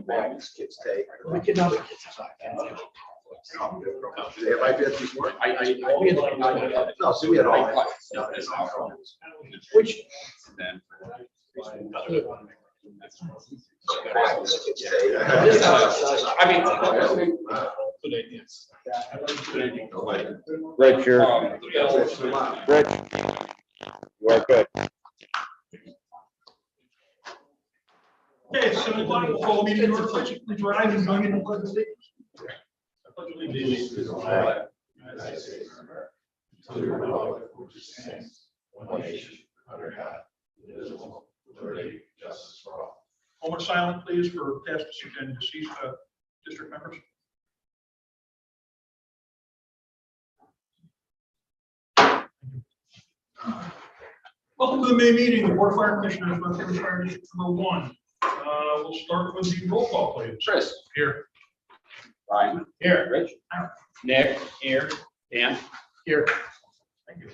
bags kids take. We can know the kids aside. They have iPads before? We had like No, so we had all. which. Then. I mean. Rich, you're, Rich, you are good. Okay, 7 o'clock, we'll call the meeting to order. Please rise and join in the pledge of allegiance. I pledge allegiance to the flag of the United States of America, to the republic which stands one nation under God, indivisible, with liberty and justice for all. Moment silent, please, for past and deceased district members. Welcome to the May meeting of the Board of Fire Commissioners, North Haven Fire District number 1. We'll start with the roll call, please. Chris. Here. Ryan. Here. Rich. Nick. Here. Dan. Here. Thank you.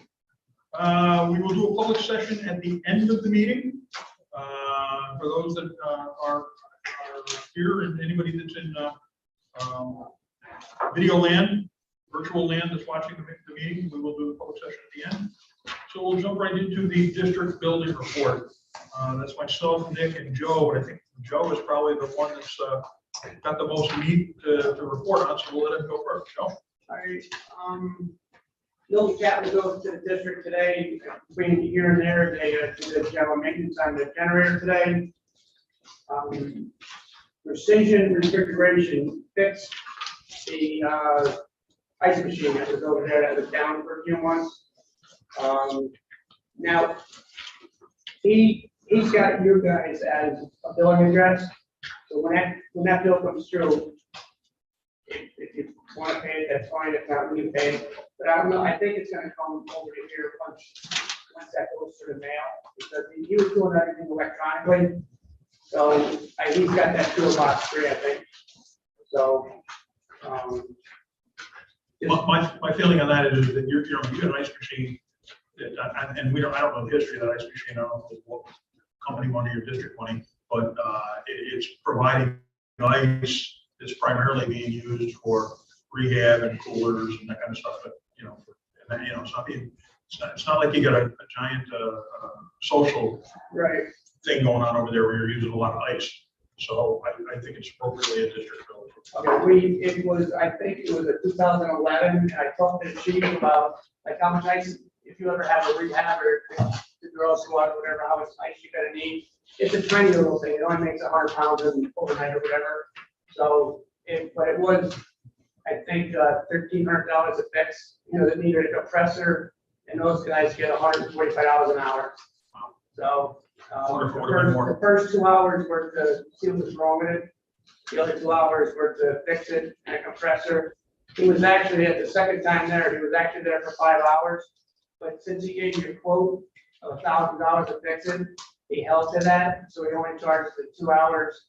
We will do a public session at the end of the meeting. For those that are here and anybody that's in video land, virtual land that's watching the meeting, we will do the public session at the end. So we'll jump right into the district building report. That's myself, Nick, and Joe, but I think Joe is probably the one that's got the most meat to report on, so we'll let him go first. Joe? All right, Milton Capital goes to the district today, between here and there, they do the general maintenance on the generator today. Precision refrigeration fixed the ice machine that was over there that was down for a few months. Now, he's got you guys as a billing address, so when that bill comes through, if you want to pay it, that's fine. If not, we can pay it. But I don't know. I think it's going to come over to here once that goes to the mail, because he was doing everything electronically. So he's got that PO Box 3, I think. So. My feeling on that is that you got an ice machine, and I don't know the history of that ice machine. I don't know what company money or district money, but it's providing ice. It's primarily being used for rehab and coolers and that kind of stuff. But it's not like you got a giant social right thing going on over there where you're using a lot of ice. So I think it's appropriately a district building. Okay, I think it was a 2011, and I talked to the chief about like how much ice, if you ever have a rehab or the girls go out or whatever, how much ice you're gonna need. It's a tiny little thing. It only makes 100 pounds overnight or whatever. So, but it was, I think, $1,300 a fix. That needed a compressor, and those guys get $145 an hour. So, the first 2 hours were to see what was wrong with it. The other 2 hours were to fix it and a compressor. He was actually at the second time there. He was actually there for 5 hours, but since he gave me a quote of $1,000 to fix it, he held to that. So he only charged the 2 hours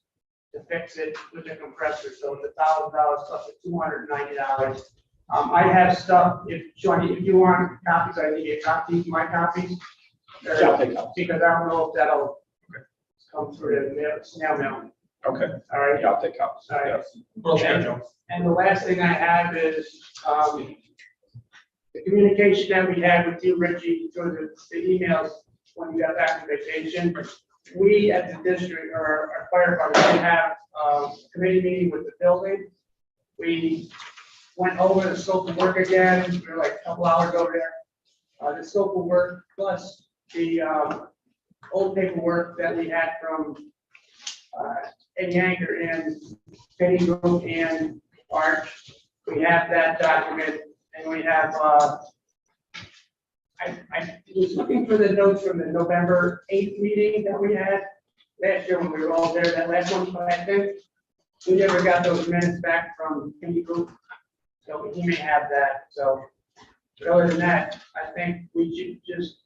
to fix it with the compressor. So it's $1,000 plus the $290. I have stuff. If you want copies, I need a copy. My copies. Because I don't know if that'll come through the snail mail. Okay. All right. Yeah, I'll take copies. All right. Yes. What else you got, Joe? And the last thing I have is the communication that we had with you, Richie, through the emails when you got back from vacation. We at the district or our fire department, we have a committee meeting with the building. We went over the scope of work again. We were like a couple hours over there. The scope of work plus the old paperwork that we had from Eddie Anchor and Penny Group and Arch. We have that document, and we have. I was looking for the notes from the November 8th meeting that we had last year when we were all there. That last one, but I think we never got those minutes back from Penny Group, so he may have that. So. But other than that, I think we should just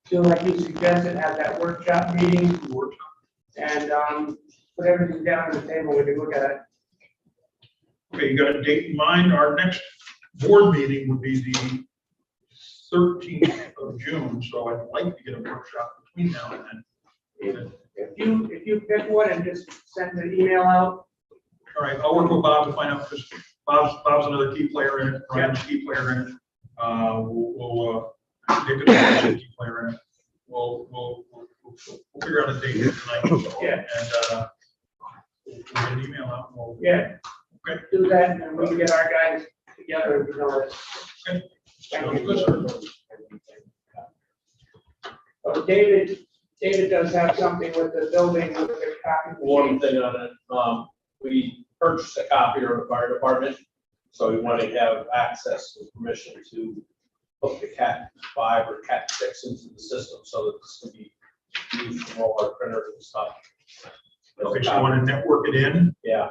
do like you suggested, have that workshop meeting and put everything down on the table. We can look at it. Okay, you got a date in mind? Our next board meeting would be the 13th of June, so I'd like to get a workshop between now and then. If you pick one and just send the email out, All right, I'll work with Bob to find out, because Bob's another key player in it, Brian's a key player in it. We'll Nick is a key player in it. We'll figure out a date tonight. Yeah. And we'll get an email out. And we'll, Yeah, okay. do that, and then we can get our guys together, you know, Okay. Thank you. Sounds good, sir. David does have something with the building, with the copy. One thing on it, we purchased a copier of the fire department, so we want to have access and permission to hook the Cat 5 or Cat 6 into the system, so that this can be used from all our printers and stuff. Okay, so you want to network it in? Yeah.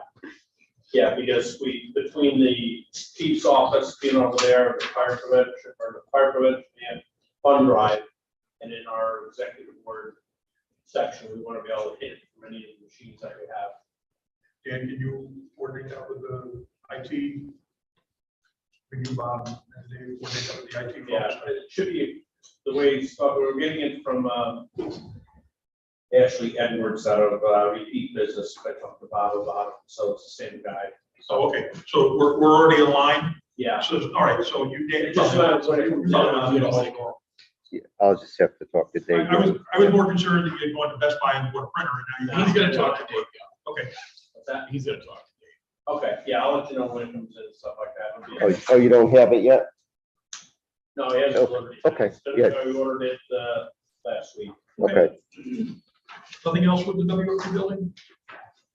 Yeah, because between the chief's office being over there, the fire prevention and fund drive, and in our executive board section, we want to be able to hit from any of the machines that we have. Dan, can you coordinate that with the IT? Can you, Bob, and Dave, coordinate that with the IT folks? Yeah, it should be the way we're getting it from Ashley Edwards out of Repeat Business. I talked to Bob about it, so it's the same guy. So, okay, so we're already aligned? Yeah. So, all right, so you did. Just I'll just have to talk to Dave. I was more concerned that you'd gone to Best Buy and bought a printer, and now He's you're. gonna talk to Dave. Okay, What's that? He's gonna talk to Dave. Okay, yeah, I'll let you know when it comes in and stuff like that. Oh, you don't have it yet? No, he hasn't delivered it. Okay, yeah. We ordered it last week. Okay. nothing else with the WOP building?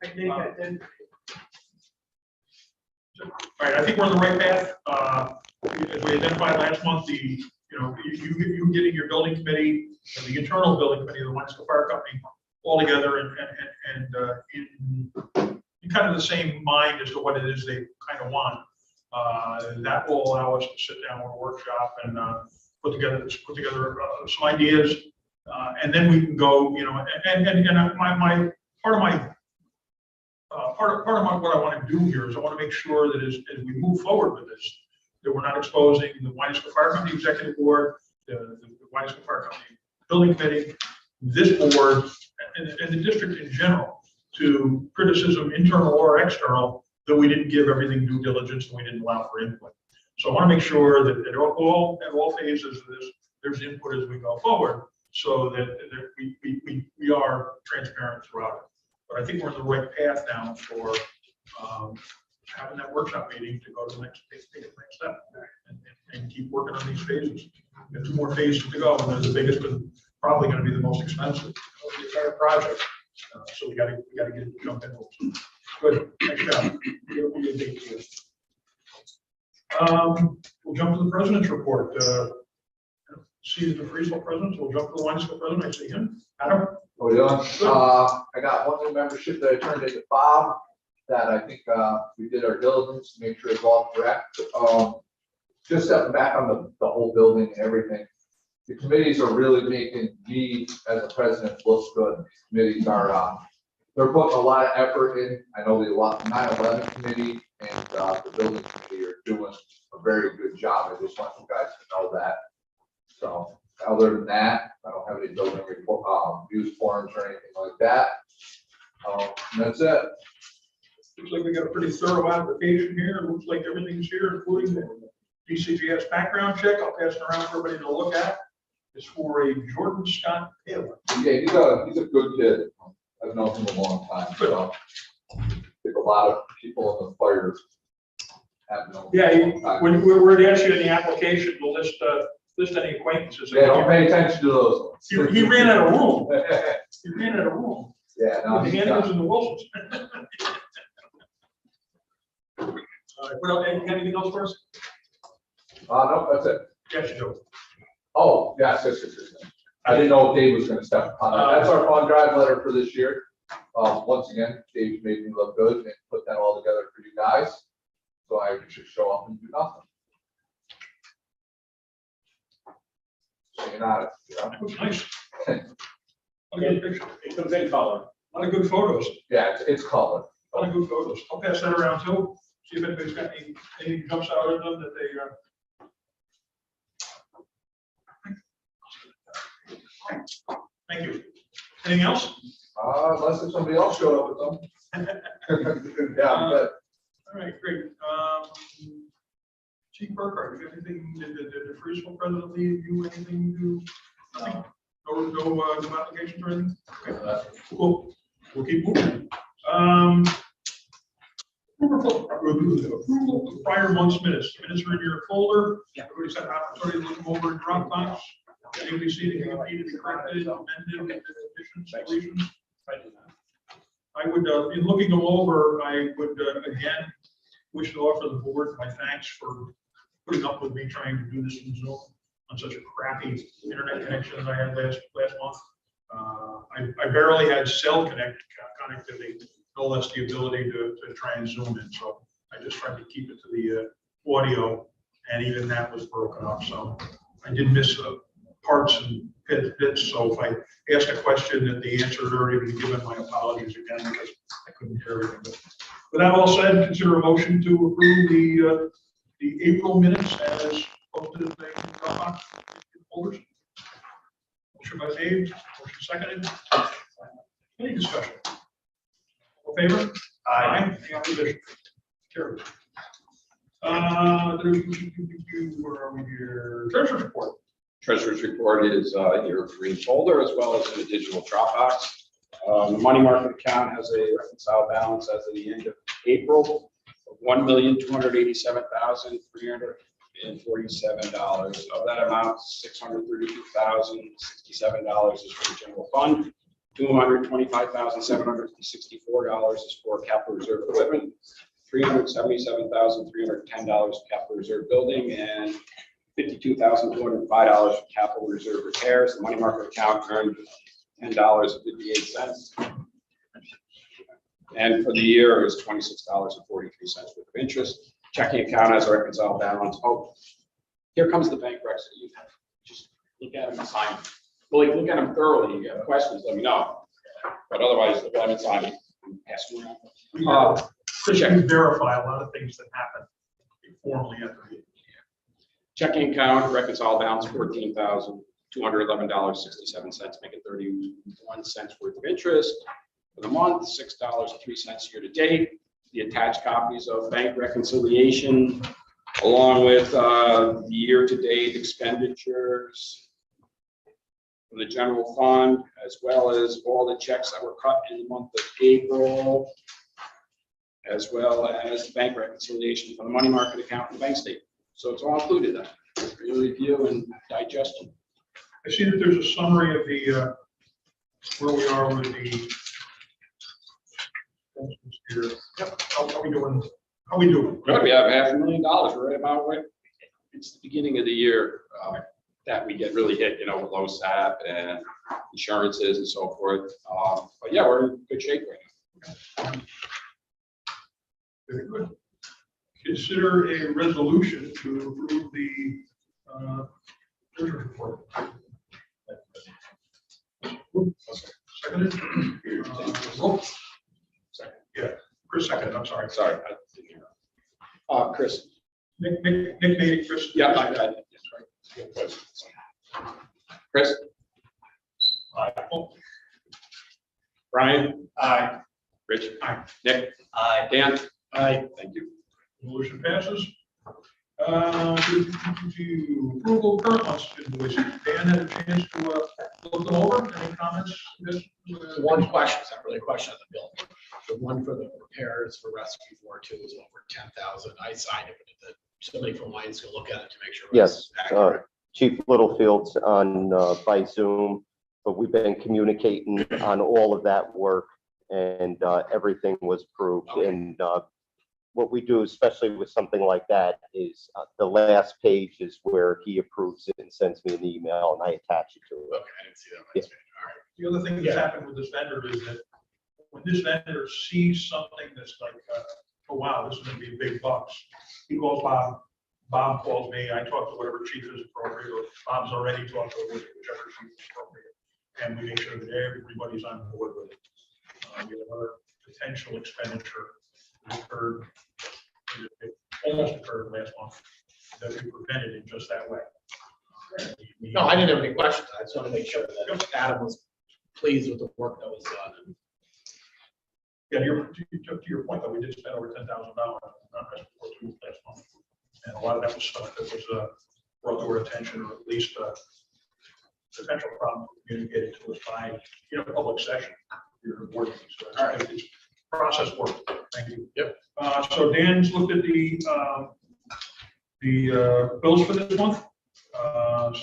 I think that did. All right, I think we're on the right path. As we identified last month, you getting your building committee, and the internal building committee, the Wesco Fire Company, all together and in kind of the same mind as to what it is they kind of want. That will allow us to sit down with a workshop and put together some ideas, and then we can go. My part of what I want to do here is I want to make sure that as we move forward with this, that we're not exposing the Wesco Fire Company Executive Board, the Wesco Fire Company Building Committee, this board, and the district in general to criticism, internal or external, that we didn't give everything due diligence and we didn't allow for input. So I want to make sure that at all phases of this, there's input as we go forward, so that we are transparent throughout it. But I think we're on the right path now for having that workshop meeting to go to the next step and keep working on these phases. We have 2 more phases to go, and they're the biggest and probably going to be the most expensive of the entire project. So we got to jump in. Good, nice job. We'll get a date to you. We'll jump to the president's report. See the Freesville president. We'll jump to the Wesco president. I see him. Adam. Oh, yeah. I got one new membership that I turned into Bob, that I think we did our diligence to make sure it's all correct. Just stepping back on the whole building and everything. The committees are really making me as a president look good. Committees are, they're putting a lot of effort in. I know the 9/11 committee and the building committee are doing a very good job. I just want you guys to know that. So other than that, I don't have any building report, use forms or anything like that. And that's it. Looks like we got a pretty thorough application here. It looks like everything's here, including the DCGS background check. I'll pass it around for everybody to look at. It's for a Jordan Scott Taylor. Yeah, he's a good kid. I've known him a long time. So I think a lot of people in the fire have known. Yeah, him a long time. we're to ask you in the application to list any acquaintances. Yeah, don't pay attention to those ones. He ran out of room. He ran out of room. Yeah, no, The he's Hannahs got- and the Wilsons. What else? Anything else for us? no, that's it. Yes, you do. Oh, yes. I didn't know if Dave was gonna step on that. That's our fund drive letter for this year. Once again, Dave made me look good and put that all together for you guys. So I should show up and do nothing. Hanging out, Looks nice. A good picture. It comes in color. A lot of good photos. Yeah, it's color. A lot of good photos. I'll pass that around too. See if anybody's got anything jumps out at them that they. Thank you. Anything else? Unless if somebody else showed up with them. Yeah, but All right, great. Chief Burkhardt, do you have anything, did the free school president leave you anything to? Nothing? No applications or anything? Okay, cool. We'll keep moving. Approval of prior month's minutes. Minutes are in your folder. Everybody's had an opportunity to look them over in Dropbox. Anybody see anything that need to be corrected, amended, additions, deletions? I would, in looking them over, I would again wish to offer the board my thanks for putting up with me trying to do this in Zoom on such a crappy internet connection as I had last month. I barely had cell connectivity, no less the ability to try and zoom in. So I just tried to keep it to the audio, and even that was broken up. So I did miss parts and bits. So if I asked a question that the answer had already been given, my apologies again, because I couldn't hear everything. But with that all said, consider a motion to approve the April minutes as posted in the Dropbox folders. Motion by Dave, motion seconded. Any discussion? All in favor? Aye. Any opposition? Carried. Where are we here? Treasurer's report. Treasurer's report is your green folder as well as in a digital Dropbox. The money market account has a reconciled balance as of the end of April of $1,287,347. Of that amount, $632,067 is for the general fund. $225,764 is for capital reserve equipment. $377,310 for capital reserve building, and $52,205 for capital reserve repairs. The money market account earned $10.58. And for the year, it was $26.43 worth of interest. Checking account has a reconciled balance. Oh, here comes the bank recs that you have. Just look at them and sign them. Well, look at them thoroughly. You have questions, let me know. But otherwise, look at them and sign them. Pass them around. Chris, you can verify a lot of things that happen formally at the meeting. Checking account reconciled balance $14,211.67, making 31 cents worth of interest for the month, $6.03 year to date. The attached copies of bank reconciliation, along with the year to date expenditures from the general fund, as well as all the checks that were cut in the month of April, as well as bank reconciliation for the money market account and the bank statement. So it's all included there for your review and digestion. I see that there's a summary of the where we are with the. Yep. How are we doing? How are we doing? Good, we have $500,000. We're right about right. It's the beginning of the year that we get really hit, with low SAP and insurances and so forth. But yeah, we're in good shape right now. Very good. Consider a resolution to approve the treasurer's report. Seconded. Roll. Second. Yeah, Chris seconded. I'm sorry. Sorry. I didn't hear. Chris. Nick made it, Chris. Yeah, that's right. Chris. Aye. Oh, Brian. Aye. Rich. Aye. Nick. Aye. Dan. Aye. Thank you. Motion passes. Approval of current month's invoices. Dan had a chance to look them over. Any comments? Yes. One question, it's not really a question on the bill. The one for the repairs for rescue 4.2 is over 10,000. I signed it, but somebody from Lions can look at it to make sure. Yes, it's accurate. Chief Littlefield's on by Zoom, but we've been communicating on all of that work, and everything was approved. Okay. And what we do, especially with something like that, is the last page is where he approves it and sends me an email, and I attach it to it. Okay, I didn't see that. Yeah. All right. The other thing that's happened with this vendor is that when this vendor sees something that's like, oh, wow, this is gonna be big bucks, he calls Bob, Bob calls me, I talk to whatever chief is appropriate, or Bob's already talked to whichever chief is appropriate, and we make sure that everybody's on board with it. We have another potential expenditure that occurred, it almost occurred last month, that we prevented it just that way. No, I didn't have any questions. I just want to make sure that Adam was pleased with the work that was done. Yeah, to your point, though, we did spend over $10,000 on respiratory tools last month. And a lot of that was stuff that was brought to our attention, or at least potential problem communicated to us by, public session. Your board meeting. So it's process work. Thank you. Yep. So Dan's looked at the bills for this month.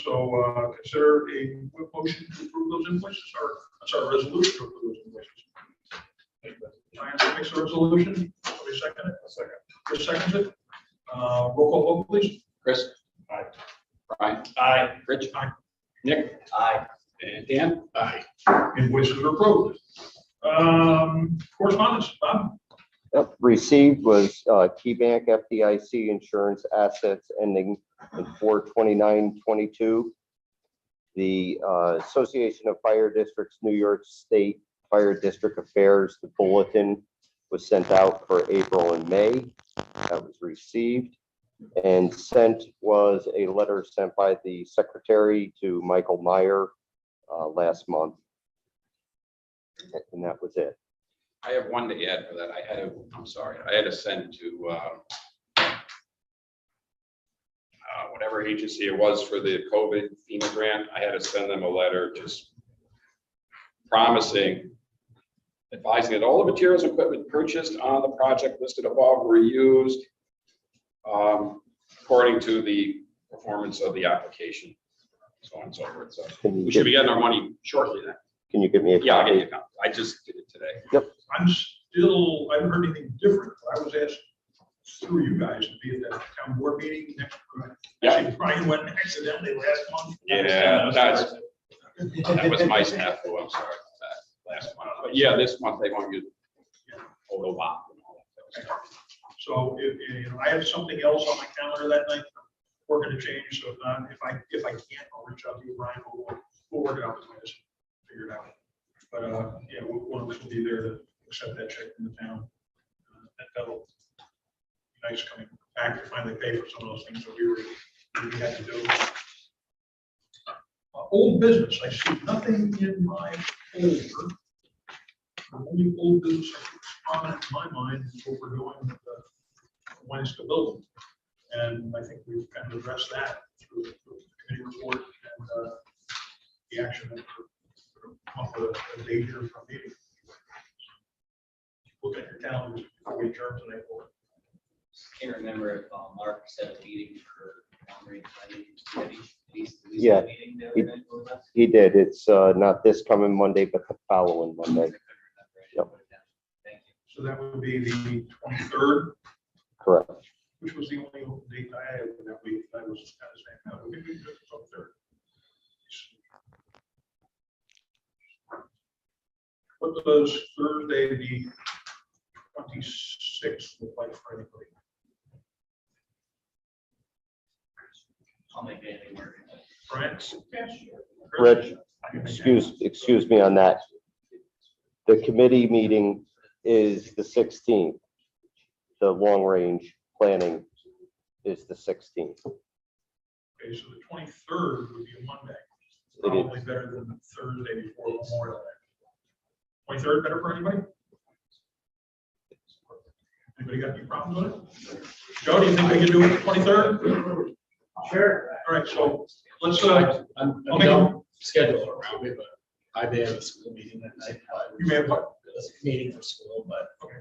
So consider a motion to approve those invoices, or resolution to approve those invoices. Ryan makes a resolution. Somebody second it? Second. Chris seconds it. Roll call vote, please. Chris? Aye. Brian? Aye. Rich? Aye. Nick? Aye. And Dan? Aye. Invoices are approved. Correspondence, Bob? Yep, received was KeyBank FDIC insurance assets ending in 4/29/22. The Association of Fire Districts, New York State Fire District Affairs, the bulletin was sent out for April and May. That was received. And sent was a letter sent by the secretary to Michael Meyer last month. And that was it. I have one to add for that. I had to send to whatever agency it was for the COVID FEMA grant. I had to send them a letter just promising, advising that all the materials and equipment purchased on the project listed above were used according to the performance of the application, so on and so forth. So we should be getting our money shortly then. Can you give me a Yeah, I'll get copy? you a copy. I just did it today. I haven't heard anything different. I was asked through you guys to be at that town board meeting next. Yeah. Actually, Brian went accidentally last month. Yeah, that was my staff. Oh, I'm sorry about that last month. But yeah, this month they want you to hold a lot. So I have something else on my calendar that night. We're going to change. So if I can't, I'll reach out to you, Brian. We'll work it out between us, figure it out. But yeah, one of us will be there to accept that check from the town. That'll be nice coming back to finally pay for some of those things that we had to do. Old business. I see nothing in my folder. The only old business that's prominent in my mind is what we're doing with the Wednesday building. And I think we've kind of addressed that through the committee report and the action that we're come up with a date here for a meeting. Look at your calendars before we adjourn tonight. Can't remember if Mark set a meeting for long-range planning committee. Yeah, Meeting the he- other night with us? He did. It's not this coming Monday, but the following Monday. Yep. Thank you. So that would be the 23rd, Correct. which was the only date I had that week. I was kind of saying, no, we could do the 23rd. What does Thursday, the 26th look like for anybody? I'll make anything work. Brian? Rich, excuse me on that. The committee meeting is the 16th. The long-range planning is the 16th. Okay, so the 23rd would be a Monday. It is. Probably better than the Thursday before Memorial Day. 23rd better for anybody? Anybody got any problems with it? Joe, do you think we can do it the 23rd? Sure. All right, so let's, I'm I'll make a- don't schedule around me, but I may have a school meeting that night. but You may have what? it's a meeting for school, but Okay.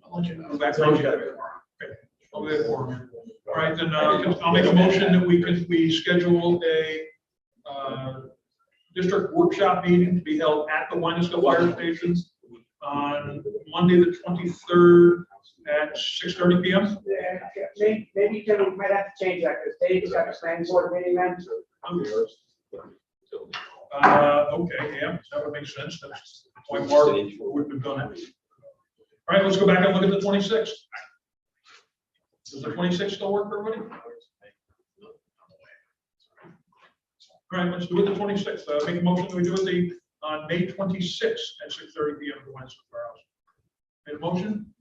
I'll let you know. That's As long what as you you gotta got be. Okay. I'll be at 4. All right, then I'll make a motion that we schedule a district workshop meeting to be held at the Waynesville Fire Station on Monday, the 23rd at 6:30 p.m. Maybe Tim, we might have to change that because Dave's got a planning board meeting then. Okay, yeah, that would make sense. That's why Mark would have done it. All right, let's go back and look at the 26th. Does the 26th still work for everybody? All right, let's do it the 26th. Make a motion that we do it on May 26th at 6:30 p.m. at the Wentworth Firehouse. Made a motion?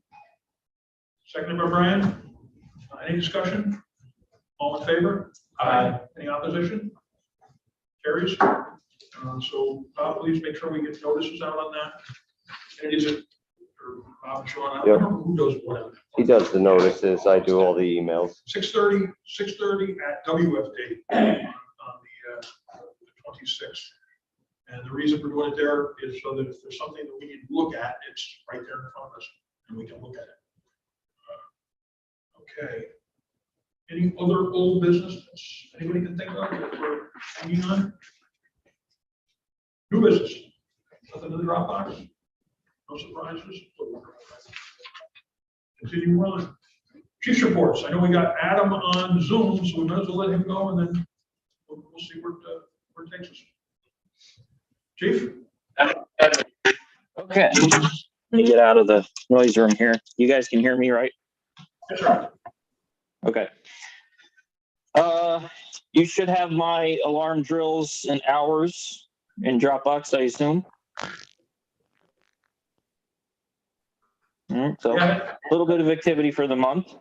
Seconded by Brian. Any discussion? All in favor? Aye. Any opposition? Carries. So please make sure we get notices out on that. And it is or Bob and Sean, I Yep. don't remember who does what. He does the notices. I do all the emails. 6:30 at WFD on the 26th. And the reason for doing it there is so that if there's something that we need to look at, it's right there in front of us and we can look at it. Okay. Any other old business that anybody can think of that we're hanging on? New business? Nothing in the Dropbox? No surprises? Continue on. Chief's reports. I know we got Adam on Zoom, so we might as well let him go and then we'll see where it takes us. Chief? Okay, let me get out of the noise room here. You guys can hear me, right? That's right. Okay. You should have my alarm drills and hours in Dropbox, I assume. All right, so a little bit of activity for the month.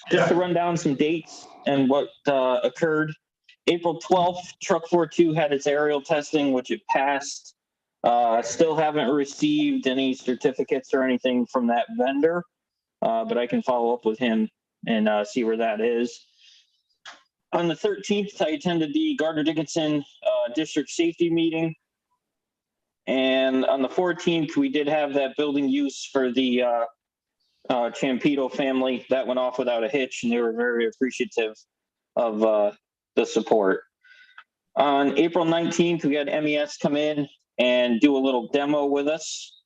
Just to run down some dates and what occurred. April 12th, Truck 42 had its aerial testing, which it passed. Still haven't received any certificates or anything from that vendor, but I can follow up with him and see where that is. On the 13th, I attended the Gardner-Dickinson District Safety Meeting. And on the 14th, we did have that building use for the Champito family. That went off without a hitch, and they were very appreciative of the support. On April 19th, we had MES come in and do a little demo with us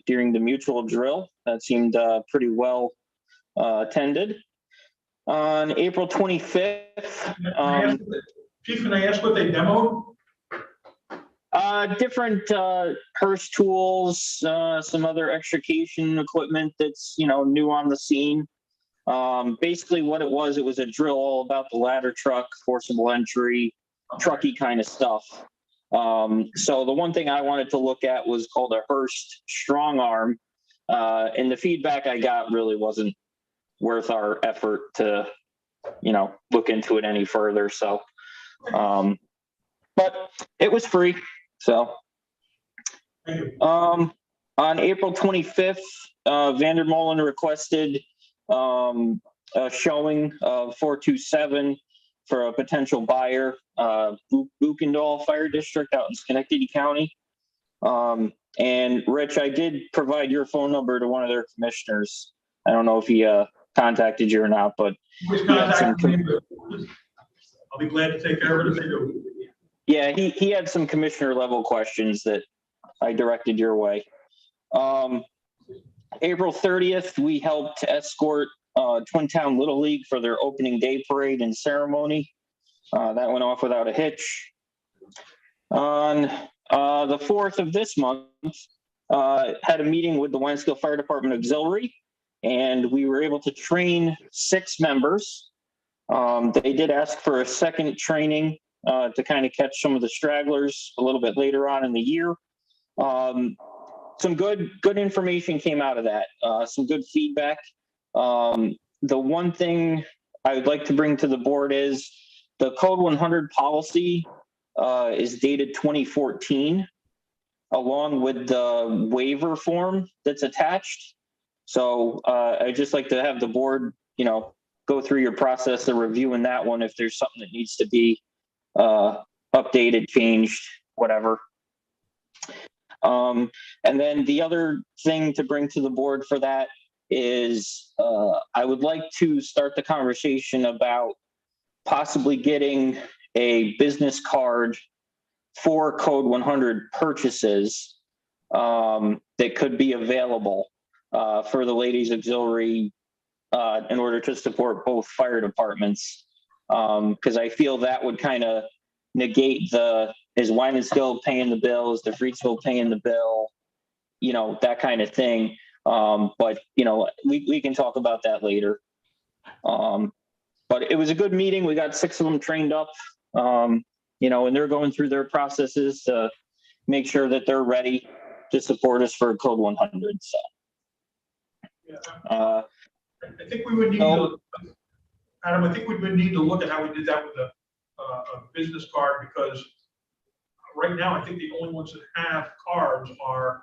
during the mutual drill. That seemed pretty well attended. On April 25th. Chief, can I ask what they demoed? Different Hearst tools, some other extrication equipment that's, new on the scene. Basically what it was a drill all about the ladder truck, forcible entry, trucky kind of stuff. So the one thing I wanted to look at was called a Hearst strong arm. And the feedback I got really wasn't worth our effort to, look into it any further. So, but it was free. So, on April 25th, Vandermolen requested a showing of 427 for a potential buyer, Bukendall Fire District out in Schenectady County. And Rich, I did provide your phone number to one of their commissioners. I don't know if he contacted you or not, but I'll be glad to take care of it if they do. Yeah, he had some commissioner level questions that I directed your way. April 30th, we helped escort Twin Town Little League for their opening day parade and ceremony. That went off without a hitch. On the 4th of this month, had a meeting with the Wentzville Fire Department Auxiliary, and we were able to train 6 members. They did ask for a second training to kind of catch some of the stragglers a little bit later on in the year. Some good information came out of that, some good feedback. The one thing I would like to bring to the board is the Code 100 policy is dated 2014, along with the waiver form that's attached. So I'd just like to have the board, go through your process of reviewing that one if there's something that needs to be updated, changed, whatever. And then the other thing to bring to the board for that is I would like to start the conversation about possibly getting a business card for Code 100 purchases that could be available for the Ladies Auxiliary in order to support both fire departments. Because I feel that would kind of negate is Wymanskill paying the bill, is DeFreedsville paying the bill, that kind of thing. But we can talk about that later. But it was a good meeting. We got 6 of them trained up, and they're going through their processes to make sure that they're ready to support us for Code 100. So, I think we would need to, Adam, I think we would need to look at how we did that with a business card, because right now, I think the only ones that have cards are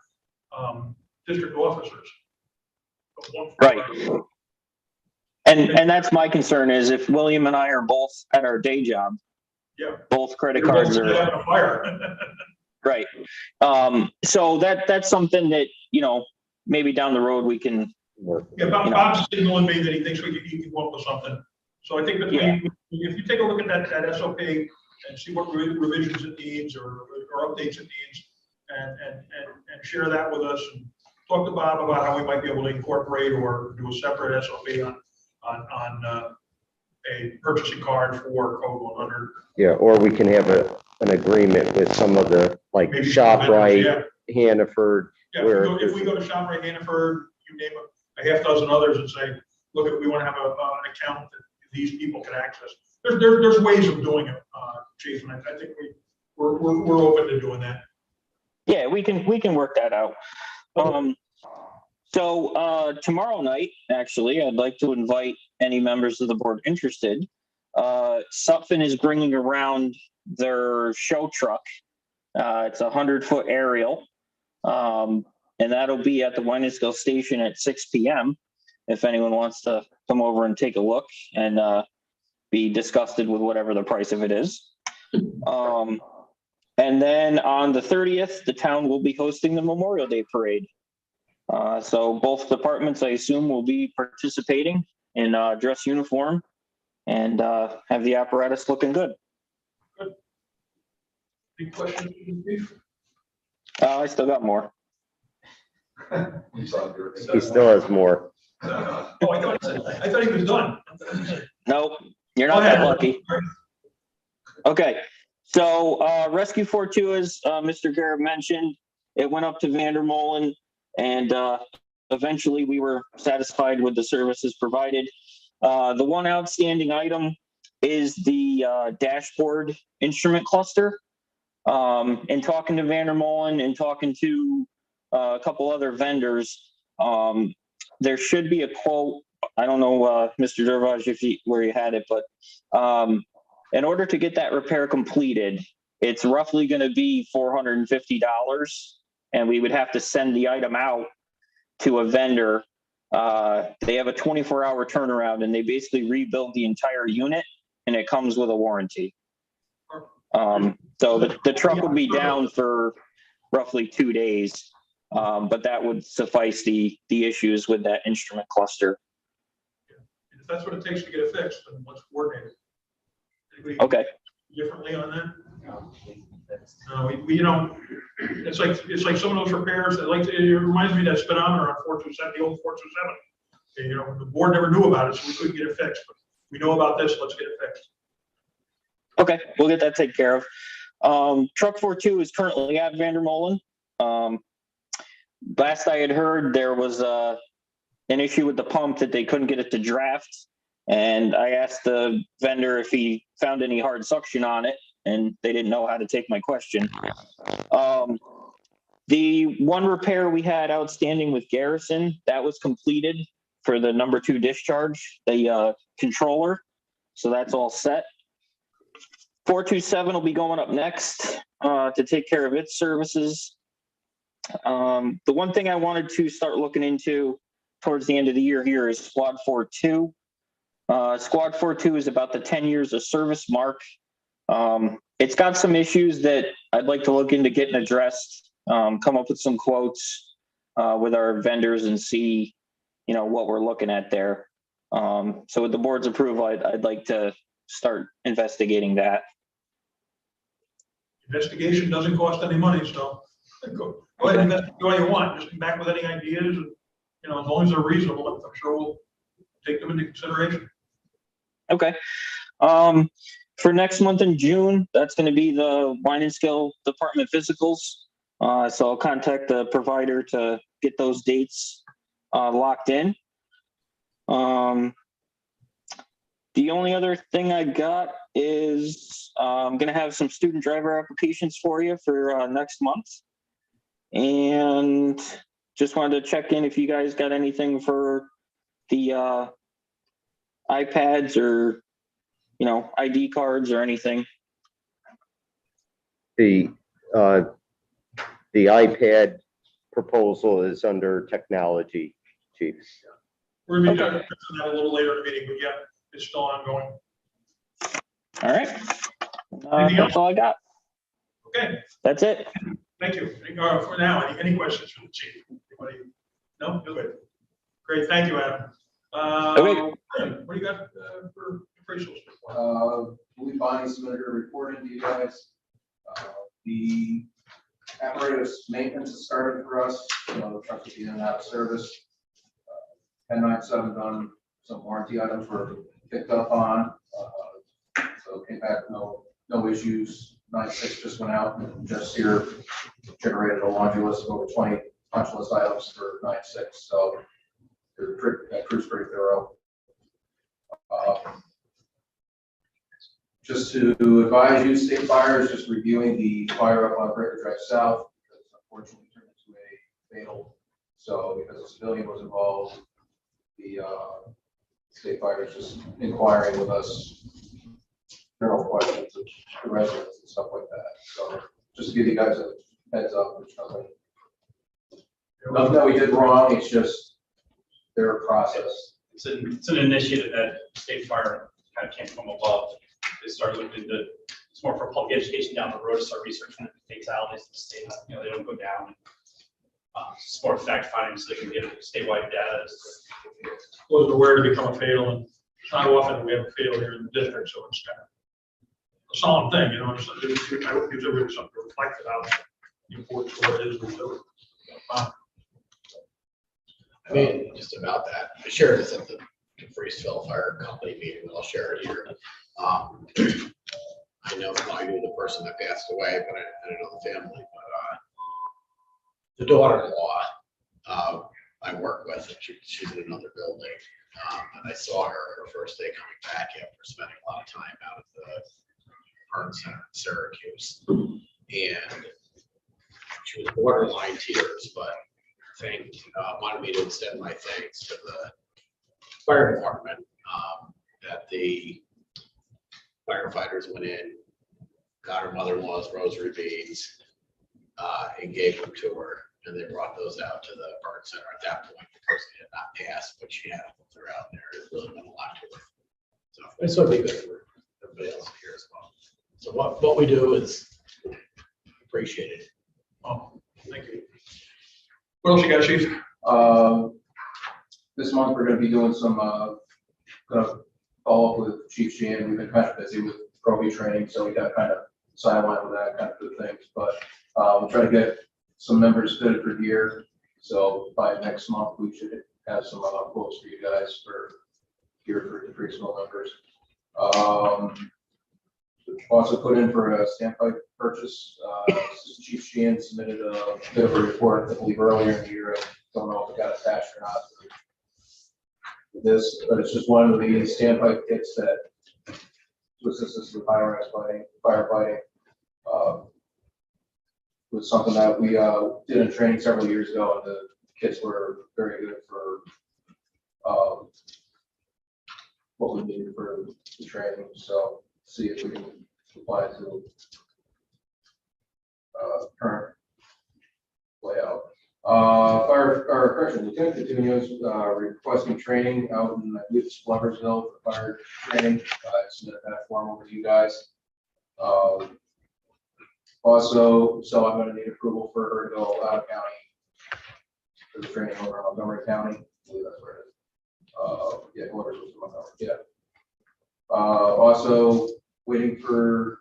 district officers. But one for- Right. And that's my concern is if William and I are both at our day job, Yeah. both credit You're both cards are, having a fire. right. So that's something that, maybe down the road we can, Yeah, Bob's signaling me that he thinks he can come up with something. So I think between, if you take a look at that SOP and see what revisions it needs or updates it needs, and share that with us, and talk to Bob about how we might be able to incorporate or do a separate SOP on a purchasing card for code 100. Yeah, or we can have an agreement with some of the, like Maybe some ShopRite, vendors, Hannaford. Yeah, if we go to ShopRite, Hannaford, you name a half dozen others and say, look, we want to have an account that these people can access. There's ways of doing it, Chief, and I think we're open to doing that. yeah, we can work that out. So tomorrow night, actually, I'd like to invite any members of the board interested. Sutphen is bringing around their show truck. It's a 100-foot aerial. And that'll be at the Winesville station at 6 p.m. if anyone wants to come over and take a look and be disgusted with whatever the price of it is. And then on the 30th, the town will be hosting the Memorial Day Parade. So both departments, I assume, will be participating in dress uniform and have the apparatus looking good. Any questions, Chief? I still got more. He still has more. Oh, I thought he was done. Nope, you're not that lucky. Okay, so Rescue 42, as Mr. Garrett mentioned, it went up to Vandermolen, and eventually we were satisfied with the services provided. The one outstanding item is the dashboard instrument cluster. And talking to Vandermolen and talking to a couple other vendors, there should be a quote. I don't know, Mr. Durivage, where you had it, but in order to get that repair completed, it's roughly going to be $450, and we would have to send the item out to a vendor. They have a 24-hour turnaround, and they basically rebuild the entire unit, and it comes with a warranty. So the truck would be down for roughly 2 days, but that would suffice the issues with that instrument cluster. If that's what it takes to get it fixed, then let's coordinate it. Anybody Okay. differently on that? No, it's like some of those repairs that it reminds me of that speedometer on 427, the old 427. The board never knew about it, so we couldn't get it fixed, but we know about this, let's get it fixed. Okay, we'll get that taken care of. Truck 42 is currently at Vandermolen. Last I had heard, there was an issue with the pump that they couldn't get it to draft. And I asked the vendor if he found any hard suction on it, and they didn't know how to take my question. The one repair we had outstanding with Garrison, that was completed for the number 2 discharge, the controller. So that's all set. 427 will be going up next to take care of its services. The one thing I wanted to start looking into towards the end of the year here is Squad 42. Squad 42 is about the 10 years of service mark. It's got some issues that I'd like to look into getting addressed, come up with some quotes with our vendors and see, what we're looking at there. So with the board's approval, I'd like to start investigating that. Investigation doesn't cost any money, so go ahead and investigate all you want. Just come back with any ideas, and as long as they're reasonable, I'm sure we'll take them into consideration. Okay. For next month in June, that's going to be the Wine and Skill Department physicals. So I'll contact the provider to get those dates locked in. The only other thing I got is I'm going to have some student driver applications for you for next month. And just wanted to check in if you guys got anything for the iPads or, ID cards or anything. The iPad proposal is under technology, chief. We're gonna be done that a little later in the meeting, but yeah, it's still ongoing. All right. Anything else? That's all I got. Okay, That's it. thank you. For now, any questions for the chief? Anybody? No, good. Great, thank you, Adam. Okay. What do you got for appraisals? Louis Bonnie submitted a report into you guys. The apparatus maintenance has started for us. The truck will be in and out of service. 1097 done, some warranty items were picked up on. So came back, no issues. 96 just went out and just here generated a laundry list of over 20 punch list items for 96. So the crew's pretty thorough. Just to advise you, State Fire is just reviewing the fire up on Breaker Drive South. That's unfortunately turned into a fatal. So because a civilian was involved, the State Fire is just inquiring with us general questions of the residents and stuff like that. So just to give you guys a heads up, there's nothing that we did wrong. It's just their process. It's an initiative that State Fire kind of came from above. They started looking into, it's more for public education down the road, to start researching fatalities in the state. You know, they don't go down. It's more fact finding so they can get statewide data. Was aware to become a fatal, and it's not often that we have a fatal here in the district, so it's kind of a solemn thing, you know. I hope gives everybody something to reflect about the importance of what it is we do. I mean, just about that. I shared this at the Freesville Fire Company meeting. I'll share it here. I knew the person that passed away, but I didn't know the family. But the daughter-in-law I work with, she's in another building, and I saw her first day coming back after spending a lot of time out at the Burn Center in Syracuse, and she was borderline tears, but wanted me to extend my thanks to the fire department, that the firefighters went in, got her mother-in-law's rosary beads, and gave them to her, and they brought those out to the burn center. At that point, the person had not passed, but she had them out there. It really meant a lot to her. So this would be good for everybody else here as well. So what we do is appreciated. Oh, thank you. What else you got, Chief? This month, we're going to be doing some, going to follow up with Chief Sheehan. We've been kind of busy with Pro-V training, so we got kind of sidelined with that kind of good things. But we'll try to get some members fitted for gear. So by next month, we should have some quotes for you guys for gear for the Freesville members. Also put in for a standpipe purchase. Chief Sheehan submitted a bit of a report, I believe, earlier in the year. I don't know if it got attached or not to this, but it's just one of the standpipe kits that to assist us with firefighting. Was something that we did in training several years ago, and the kits were very good for what we needed for the training. So see if we can apply it to current layout. Lieutenant continues requesting training out in Spluckersville for fire training. I submitted that form over to you guys. Also, so I'm going to need approval for her to go out of county for the training over in Montgomery County. I believe that's where it is. Yeah, Montgomery. Yeah. Also waiting for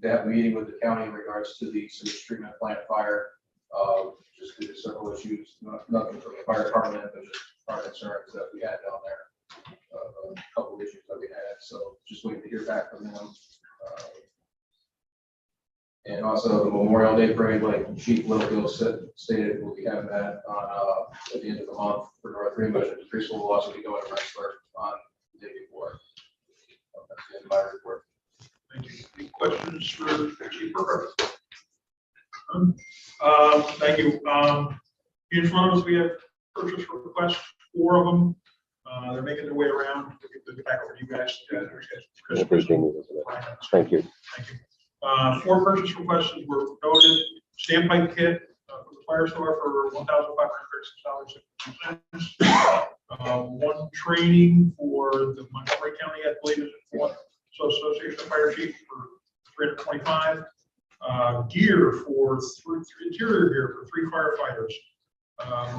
that meeting with the county in regards to the sewage treatment plant fire. Just due to several issues, nothing from the fire department, but just our concerns that we had down there. A couple of issues that we had, so just waiting to hear back from them. And also the Memorial Day parade, like Chief Littlefield stated, we'll be having that on at the end of the month for North Greenbush. And the preschool will also be going to Wrestler on the day before. That's the end of my report. Thank you. Any questions for Chief Burger? Thank you. In front of us, we have purchase requests, 4 of them. They're making their way around. We'll get back over to you guys. Thank you. Thank you. 4 purchase requests were noted. Standpipe kit, for the fire store for $1,536.62. One training for the Montgomery County, I believe, is one. So Association of Fire Chiefs for $325. Gear for interior gear for 3 firefighters.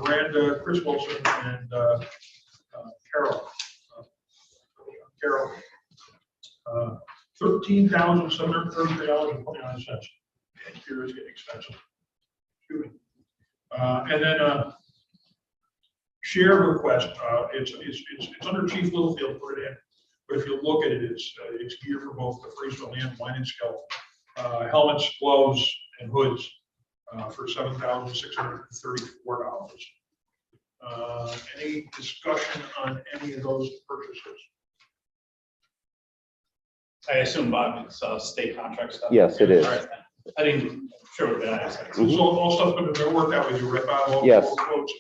Miranda, Chris Wilson, and Carol. $13,733.29. Gear is getting expensive. Excuse me. And then share request. It's under Chief Littlefield, put it in. But if you look at it, it's gear for both the Freesville and Wine and Skill. Helmets, gloves, and hoods for $7,634. Any discussion on any of those purchases? I assume, Bob, it's state contract stuff? Yes, it is. All right. I didn't, sure, but I asked. So all stuff's going to work out with you, Rip, all Yes. all quotes,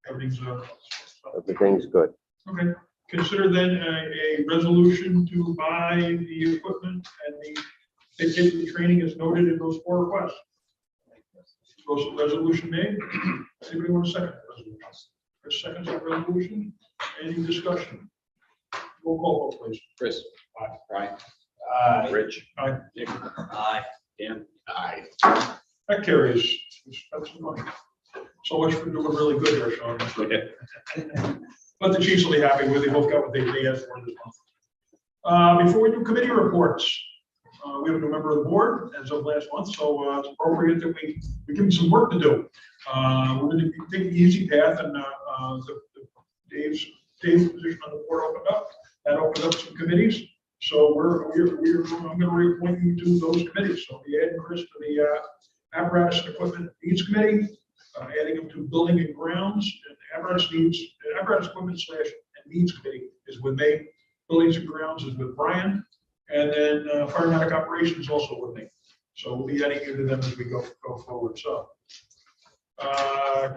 everything's Everything's good. okay. Consider then a resolution to buy the equipment and the training as noted in those 4 requests. Resolution made. Anybody want to second the resolution? Chris seconds that resolution. Any discussion? Roll call, vote, please. Chris. Aye. Brian. Rich. Aye. Dick. Aye. Dan. Aye. That carries. That's money. So much for doing really good there, Sean. But the Chiefs will be happy with it. They both got what they asked for this month. Before we do committee reports, we have a new member of the board as of last month, so it's appropriate that we give him some work to do. We're going to take the easy path, and Dave's position on the board opened up. That opened up some committees. So I'm going to reappoint you to those committees. So we add Chris to the apparatus and equipment needs committee, adding him to building and grounds, and apparatus equipment / and needs committee is with me. Buildings and grounds is with Brian, and then paramedic operations also with me. So we'll be adding you to them as we go forward. So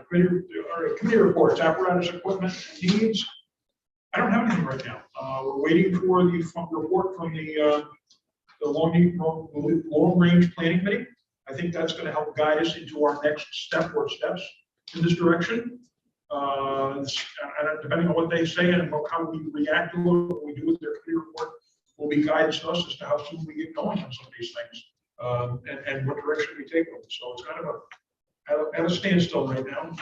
committee reports, apparatus equipment needs. I don't have anything right now. We're waiting for the report from the long range planning committee. I think that's going to help guide us into our next step or steps in this direction. And depending on what they say and how we react to it, what we do with their committee report, will be guidance to us as to how soon we get going on some of these things and what direction we take them. So it's kind of at a standstill right now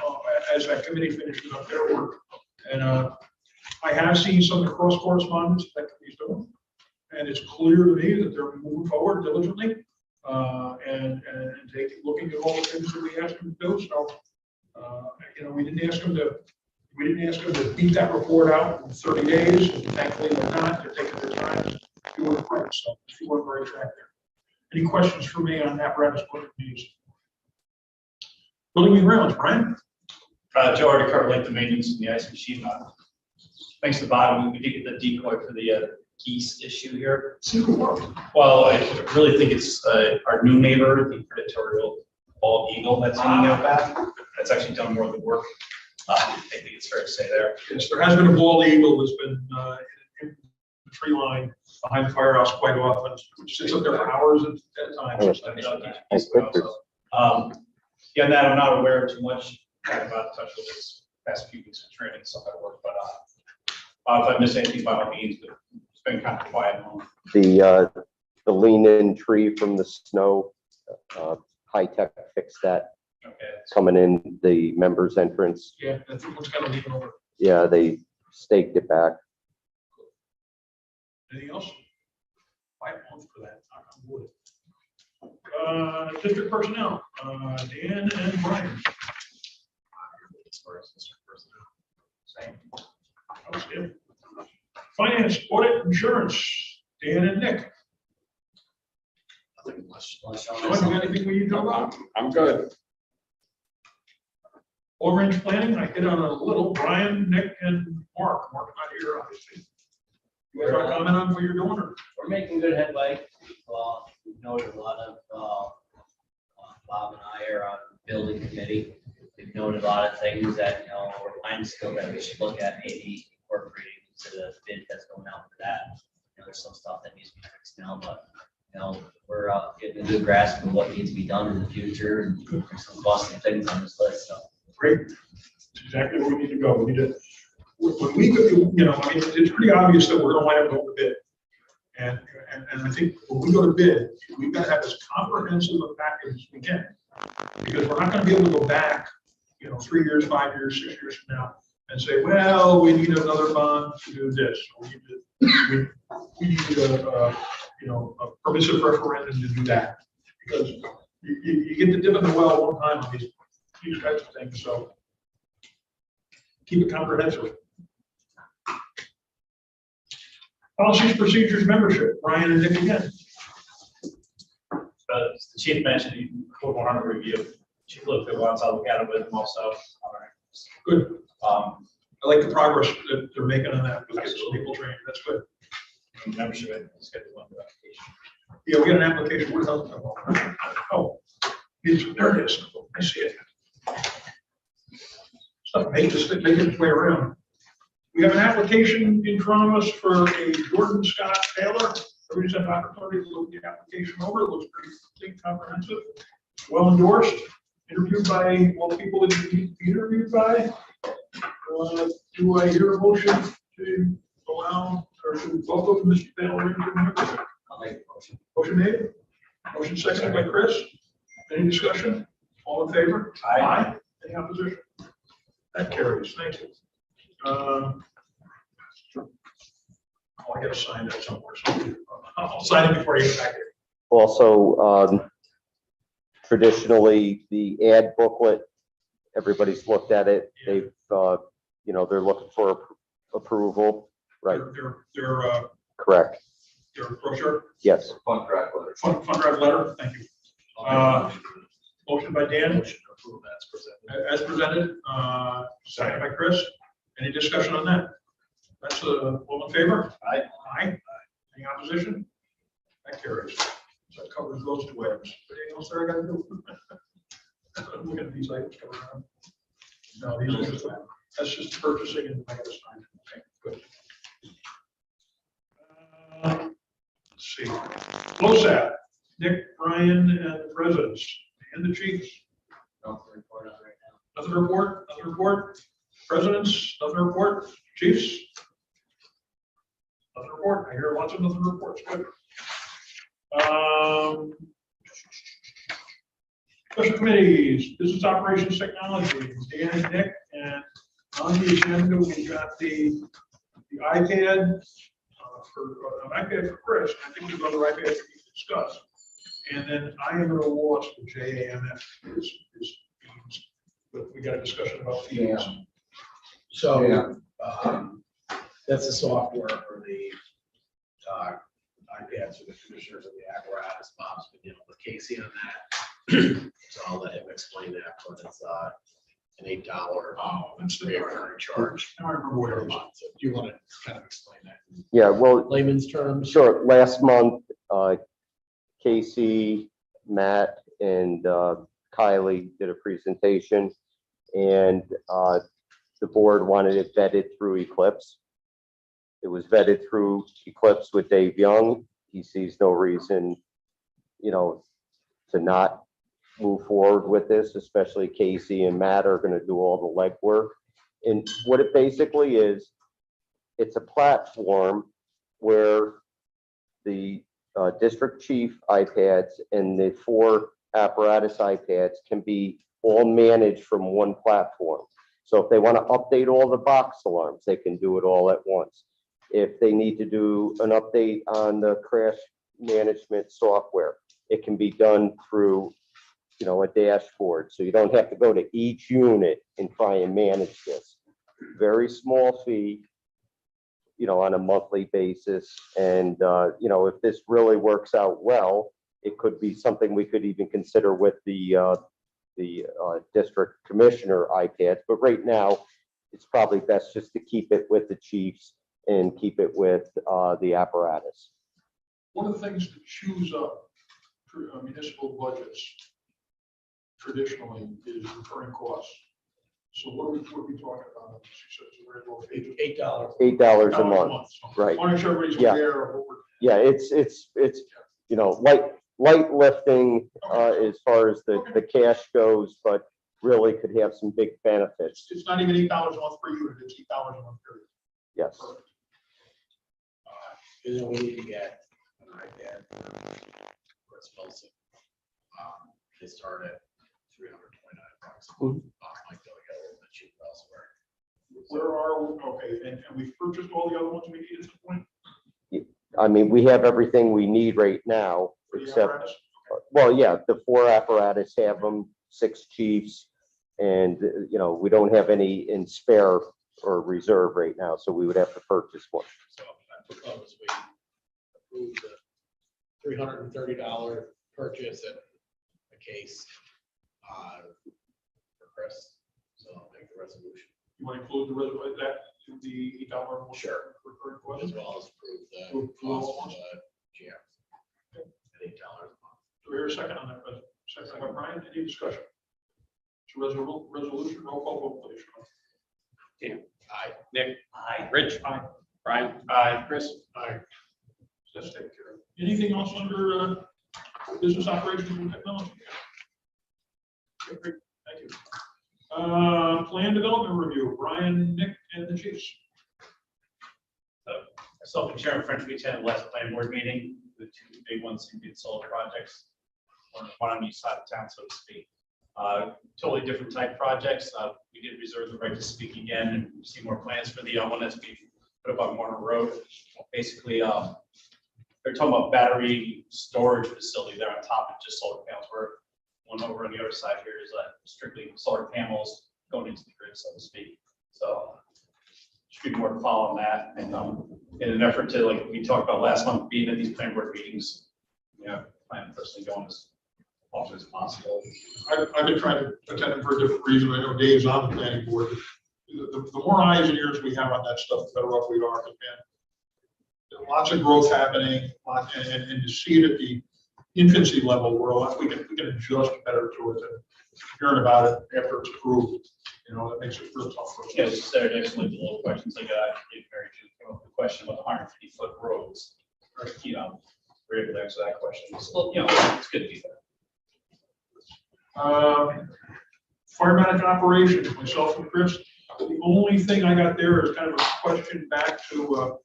as that committee finishes up their work. And I have seen some of the cross correspondence that he's doing, and it's clear to me that they're moving forward diligently and looking at all the things that we asked them to do. So we didn't ask them to beat that report out in 30 days. And thankfully, they're not. They're taking their time to do it right. So we're on the right track there. Any questions for me on apparatus equipment needs? Building and grounds, Brian? Joe already covered like the maintenance and the ice machine. Thanks to Bob, we did get the decoy for the geese issue here. Well, I really think it's our new neighbor, the predatory bald eagle that's hanging out back. That's actually done more of the work. I think it's fair to say there. Yes, there has been a bald eagle that's been in the tree line behind the firehouse quite often, which sits up there for hours at a time. Yeah, that I'm not aware of too much. I'm about to touch with this past few weeks of training, stuff at work, but if I miss anything, by all means, but it's been kind of quiet. The lean-in tree from the snow, High Tech fixed that. Okay. Coming in the members entrance. Yeah, that's what's kind of leaving over. Yeah, they staked it back. Anything else? 5 months for that. I'm good. District personnel, Dan and Brian. Same. Okay. Finance, audit, insurance, Dan and Nick. Nothing much. Sean, you got anything we need to know about? I'm good. Long range planning, I hit on a little. Brian, Nick, and Mark. Mark's not here, obviously. You guys want to comment on what you're doing? Or? We're making good headway. We've noted a lot of, Bob and I are on building committee. We've noted a lot of things that, we're finding still that we should look at maybe incorporating into the bid that's going out for that. There's some stuff that needs to be fixed now, but, we're getting a good grasp of what needs to be done in the future, and there's some costly things on this list, so. Great. That's exactly where we need to go. We need to, when we go, you know, I mean, it's pretty obvious that we're gonna wind up going to bid. And I think when we go to bid, we've got to have as comprehensive a package as we can. Because we're not gonna be able to go back, you know, 3 years, 5 years, 6 years from now and say, well, we need another bond to do this. We need a, you know, a permissive referendum to do that. Because you get to dip in the well one time on these types of things, so keep it comprehensive. Policies, procedures, membership, Ryan and Nick again. The chief mentioned you put one on the review. Chief looked at once, I'll look at it with him also. Good. Um, I like the progress that they're making on that. We'll get some people trained. That's good. membership and schedule one application. Yeah, we got an application. Where's that? Oh, there it is. I see it. Stuff making its way around. We have an application in front of us for a Jordan Scott Taylor. Everybody's had an opportunity to look the application over. It looks pretty complete, comprehensive, well endorsed, interviewed by all people that you need to be interviewed by. Do I hear a motion to allow or to welcome Mr. Taylor into the membership? I'll make a motion. Motion made. Motion seconded by Chris. Any discussion? All in favor? Aye. Any opposition? That carries. Thank you. Oh, I gotta sign that somewhere. So I'll sign it before I get back here. Also, traditionally, the ad booklet, everybody's looked at it. They've, they're looking for approval, right? Their Correct. brochure, Yes. Fun track letter. fund drive letter. Thank you. Motion by Dan. Motion to approve As presented, second by Chris. Any discussion on that? That's all in favor? Aye. Aye. Any opposition? That carries. So that covers those two items. Anything else there I gotta do? I'm looking at these items coming around. No, these are just, that's just purchasing and I gotta sign. Okay, good. Let's see. LoSAP, Nick, Brian, and the presidents, and the chiefs. Nothing to report on right now. Nothing to report, nothing to report. Presidents, nothing to report. Chiefs? Nothing to report. I hear lots of nothing to report. Good. Special committees, business operations technology, Dan, Nick, and on the agenda, we got the iPad for an iPad for Chris. I think we've got the iPad to discuss. And then I am going to watch the JAMF is but we got a discussion about fees. Yeah. So, Yeah. that's the software for the iPads for the commissioners of the apparatus. Bob's been dealing with Casey on that. So I'll let him explain that, but it's an $8 That's the recurring charge I remember what per it was. month. So do you want to kind of explain that in Yeah, well, layman's terms? sure. Last month, Casey, Matt, and Kylie did a presentation, and the board wanted it vetted through Eclipse. It was vetted through Eclipse with Dave Young. He sees no reason, to not move forward with this, especially Casey and Matt are going to do all the legwork. And what it basically is, it's a platform where the district chief iPads and the 4 apparatus iPads can be all managed from one platform. So if they want to update all the box alarms, they can do it all at once. If they need to do an update on the crash management software, it can be done through, a dashboard. So you don't have to go to each unit and try and manage this. Very small fee, on a monthly basis. And, if this really works out well, it could be something we could even consider with the district commissioner iPads. But right now, it's probably best just to keep it with the chiefs and keep it with the apparatus. One of the things that chews up municipal budgets traditionally is recurring costs. So what are we talking about? $8. $8 a month. So right. I want to make sure everybody's Yeah. aware of what we're. Yeah, it's light lifting as far as the cash goes, but really could have some big benefits. It's not even $8 a month per unit, it's $8 a month period. Yes. And then we need to get an iPad for expensive. They start at $329. Might go get a little bit cheaper elsewhere. Where are, okay, and we've purchased all the other ones we need at this point? I mean, we have everything we need right now, For the except, apparatus? well, yeah, the 4 apparatus have them, 6 chiefs. And, you know, we don't have any in spare or reserve right now, so we would have to purchase one. So I propose we approve the $330 purchase at a case for Chris. So I'll make the resolution. You want to include that to the $8 one? Sure. Recurring As question? well as approve the Approve cost all for ones? the GM. At $8 a month. Do we hear a second on that? Second by Brian, any discussion? It's a resolution, roll call vote, please. Aye. Nick, Aye. Rich, Aye. Brian, Chris. Aye. Let's take care of it. Anything else under business operations and technology? Okay, great. Thank you. Plan development review, Brian, Nick, and the chiefs. Myself and Chairman French, we attended the last planning board meeting, the two big ones, seem to be solar projects. One on each side of town, so to speak. Totally different type projects. We did reserve the right to speak again and see more plans for the one that's being put up on Warner Road. Basically, they're talking about battery storage facility there on top of just solar panels. Where one over on the other side here is strictly solar panels going into the grid, so to speak. So should be more to follow on that. And in an effort to, like we talked about last month, being at these planning board meetings, plan personally going as often as possible. I've been trying to attend them for a different reason. I know Dave's on the planning board. The more eyes and ears we have on that stuff, the better off we are. And lots of growth happening, and to see it at the infancy level, we can adjust better to it than hearing about it after it's approved. That makes it real tough for us. Yeah, just there, there's some little questions like Mary Jo came up with a question about the 150-foot roads. We're able to answer that question. It's good to be there. Fireman operations, myself and Chris. The only thing I got there is kind of a question back to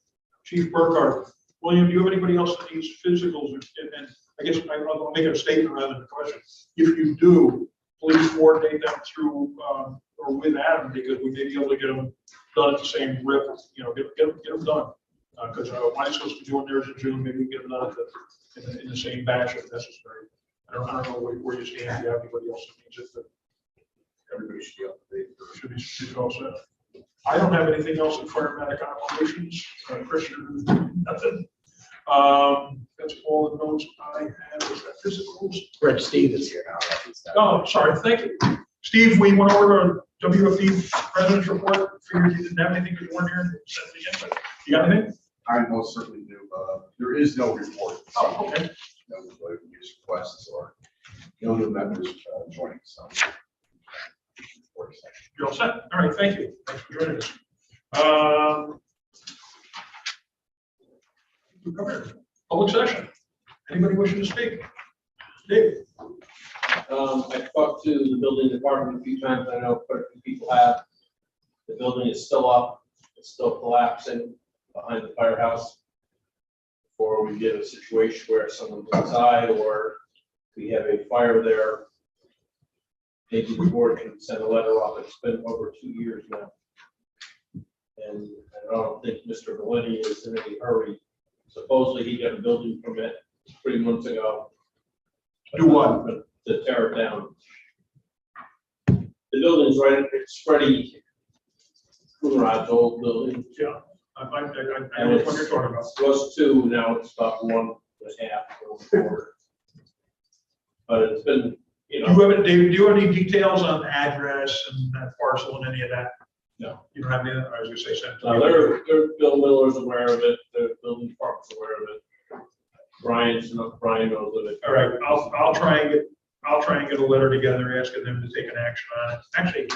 Chief Burkhardt. William, do you have anybody else that needs physicals? And I guess I'll make a statement rather than a question. If you do, please coordinate them through or with Adam, because we may be able to get them done at the same rip. Get them done. Because mine's supposed to be doing theirs in June. Maybe we can get them done in the same batch if necessary. I don't know where you stand. If you have anybody else that needs it, but everybody should be up to date. Should be all set. I don't have anything else in fireman operations. Chris, nothing. That's all the notes I have. Is that physicals? Rich, Steve is here now. Oh, sorry. Thank you. Steve, we went over to WFE President's report. Figured you didn't have anything because you weren't here. But you got anything? I most certainly do. There is no report. Oh, okay. No use requests or no new members joining. So. You're all set. All right. Thank you. Thanks for joining us. Public session. Anybody wishing to speak? Dave? I talked to the building department a few times. I know quite a few people have. The building is still up. It's still collapsing behind the firehouse. Before we get a situation where someone's inside or we have a fire there, maybe the board can send a letter off. It's been over 2 years now. And I don't think Mr. Valenti is in any hurry. Supposedly he got a building permit 3 months ago. Do what? To tear it down. The building's right, it's Freddie Coonrod's old building. Yeah. I know which one you're talking about. It was 2, now it's about 1.5 or 4. But it's been, Do you have any details on address and that parcel and any of that? No. You don't have any, I was gonna say something. they're Bill Miller's aware of it, the building department's aware of it. Brian knows of it. All right, I'll try and get a letter together asking them to take an action on it. Actually,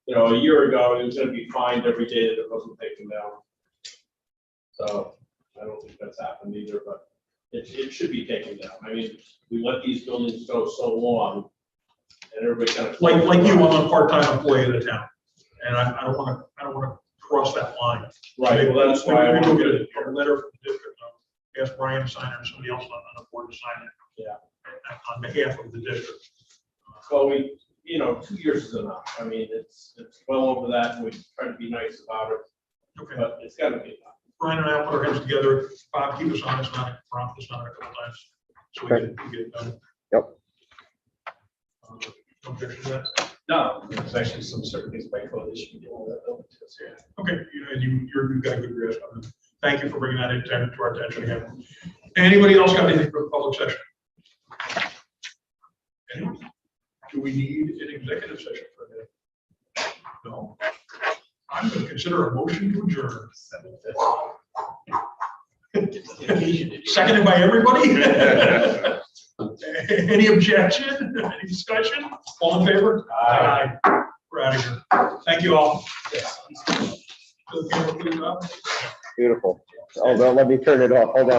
A year ago, it was gonna be fined every day that it wasn't taken down. So I don't think that's happened either, but it should be taken down. I mean, we let these buildings go so long, and everybody kind of. Like you, I'm a part-time employee of the town, and I don't want to cross that line. Right, well, that's why I Maybe we'll wanted get a letter from the district, ask Brian to sign it, or somebody else on the board to sign it. Yeah. On behalf of the district. So we, 2 years is enough. I mean, it's well over that, and we try to be nice about it, Okay, but it's gotta be enough. Brian and I will put our heads together. Bob, keep us honest, not prompt us on it a couple times, so we get it done. Yep. No objection to that. No, there's actually some certain things by code that you can do all that over to us here. Okay, and you've got a good grasp on it. Thank you for bringing that to our attention again. Anybody else got anything for the public session? Anyone? Do we need an executive session for that? No. I'm going to consider a motion to adjourn. Seconded by everybody? Any objection? Any discussion? All in favor? Aye. We're out of here. Thank you all. Beautiful. Oh, let me turn it off. Hold on.